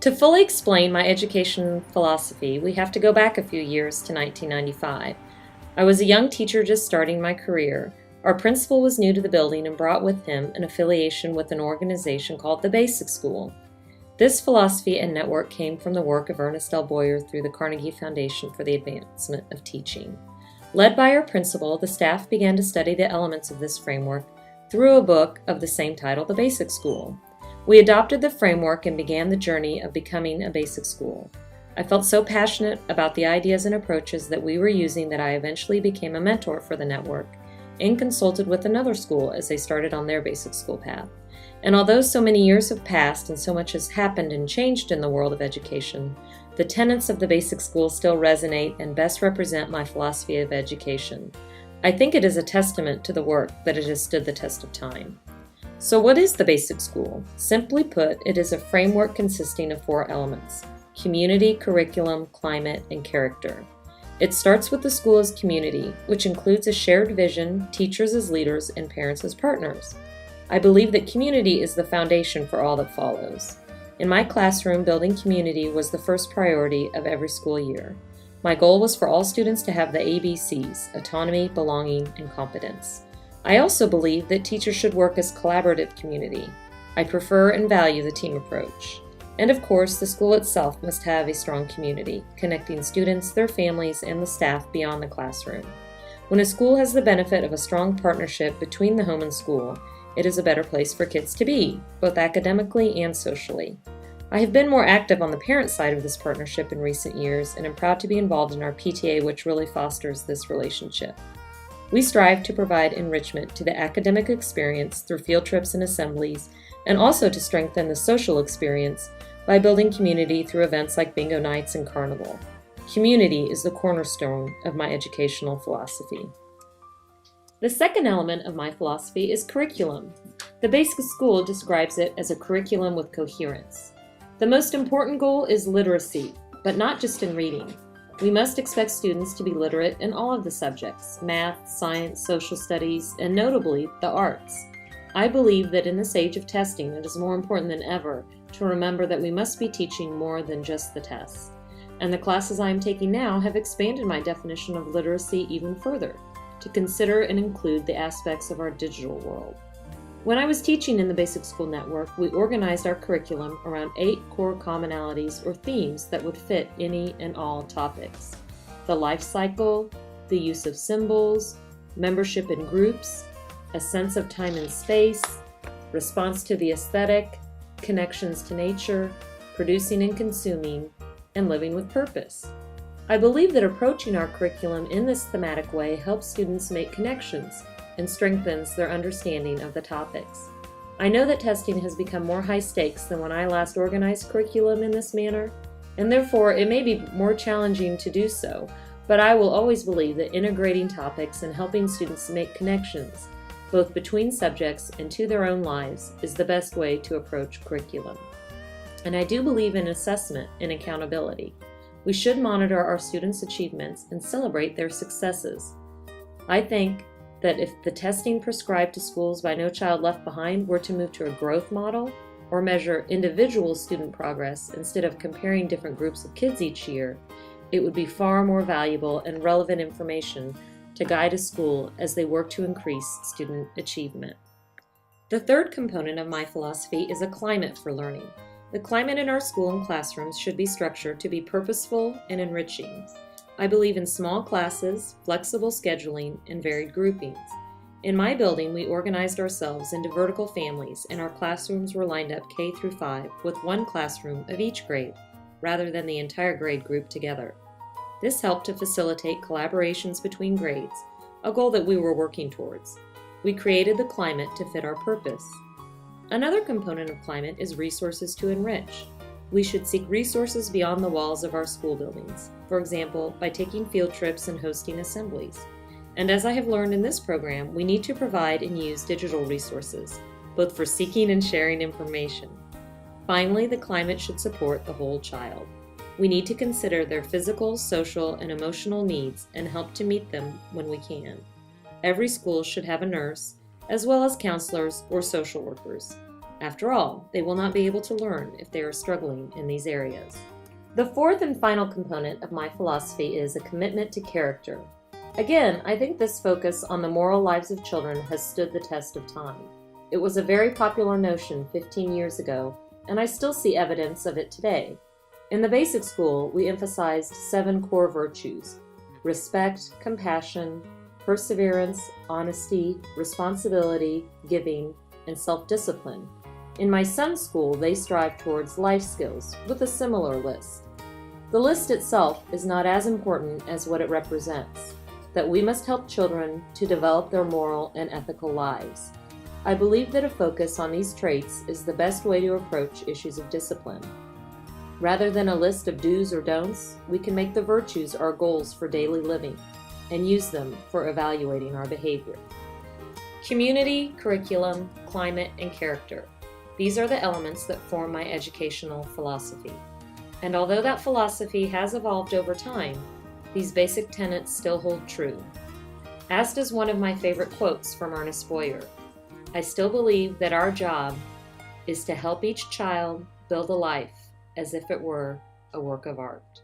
To fully explain my education philosophy, we have to go back a few years to 1995. I was a young teacher just starting my career. Our principal was new to the building and brought with him an affiliation with an organization called the Basic School. This philosophy and network came from the work of Ernest L. Boyer through the Carnegie Foundation for the Advancement of Teaching. Led by our principal, the staff began to study the elements of this framework through a book of the same title, The Basic School. We adopted the framework and began the journey of becoming a basic school. I felt so passionate about the ideas and approaches that we were using that I eventually became a mentor for the network and consulted with another school as they started on their basic school path. And although so many years have passed and so much has happened and changed in the world of education, the tenets of the basic school still resonate and best represent my philosophy of education. I think it is a testament to the work that it has stood the test of time. So what is the basic school? Simply put, it is a framework consisting of 4 elements: community, curriculum, climate, and character. It starts with the school as community, which includes a shared vision, teachers as leaders, and parents as partners. I believe that community is the foundation for all that follows. In my classroom, building community was the first priority of every school year. My goal was for all students to have the ABCs: autonomy, belonging, and competence. I also believe that teachers should work as collaborative community. I prefer and value the team approach. And of course, the school itself must have a strong community, connecting students, their families, and the staff beyond the classroom. When a school has the benefit of a strong partnership between the home and school, it is a better place for kids to be, both academically and socially. I have been more active on the parent side of this partnership in recent years, and am proud to be involved in our PTA, which really fosters this relationship. We strive to provide enrichment to the academic experience through field trips and assemblies, and also to strengthen the social experience by building community through events like bingo nights and carnival. Community is the cornerstone of my educational philosophy. The second element of my philosophy is curriculum. The basic school describes it as a curriculum with coherence. The most important goal is literacy, but not just in reading. We must expect students to be literate in all of the subjects: math, science, social studies, and notably, the arts. I believe that in this age of testing, it is more important than ever to remember that we must be teaching more than just the tests. And the classes I am taking now have expanded my definition of literacy even further, to consider and include the aspects of our digital world. When I was teaching in the Basic School Network, we organized our curriculum around 8 core commonalities or themes that would fit any and all topics: the life cycle, the use of symbols, membership in groups, a sense of time and space, response to the aesthetic, connections to nature, producing and consuming, and living with purpose. I believe that approaching our curriculum in this thematic way helps students make connections and strengthens their understanding of the topics. I know that testing has become more high stakes than when I last organized curriculum in this manner, and therefore it may be more challenging to do so, but I will always believe that integrating topics and helping students make connections, both between subjects and to their own lives, is the best way to approach curriculum. And I do believe in assessment and accountability. We should monitor our students' achievements and celebrate their successes. I think that if the testing prescribed to schools by No Child Left Behind were to move to a growth model or measure individual student progress instead of comparing different groups of kids each year, it would be far more valuable and relevant information to guide a school as they work to increase student achievement. The third component of my philosophy is a climate for learning. The climate in our school and classrooms should be structured to be purposeful and enriching. I believe in small classes, flexible scheduling, and varied groupings. In my building, we organized ourselves into vertical families, and our classrooms were lined up K through 5 with one classroom of each grade, rather than the entire grade grouped together. This helped to facilitate collaborations between grades, a goal that we were working towards. We created the climate to fit our purpose. Another component of climate is resources to enrich. We should seek resources beyond the walls of our school buildings, for example, by taking field trips and hosting assemblies. And as I have learned in this program, we need to provide and use digital resources, both for seeking and sharing information. Finally, the climate should support the whole child. We need to consider their physical, social, and emotional needs and help to meet them when we can. Every school should have a nurse, as well as counselors or social workers. After all, they will not be able to learn if they are struggling in these areas. The fourth and final component of my philosophy is a commitment to character. Again, I think this focus on the moral lives of children has stood the test of time. It was a very popular notion 15 years ago, and I still see evidence of it today. In the basic school, we emphasized 7 core virtues: respect, compassion, perseverance, honesty, responsibility, giving, and self-discipline. In my son's school, they strive towards life skills with a similar list. The list itself is not as important as what it represents, that we must help children to develop their moral and ethical lives. I believe that a focus on these traits is the best way to approach issues of discipline. Rather than a list of do's or don'ts, we can make the virtues our goals for daily living and use them for evaluating our behavior. Community, curriculum, climate, and character. These are the elements that form my educational philosophy. And although that philosophy has evolved over time, these basic tenets still hold true. As does one of my favorite quotes from Ernest Boyer: "I still believe that our job is to help each child build a life as if it were a work of art."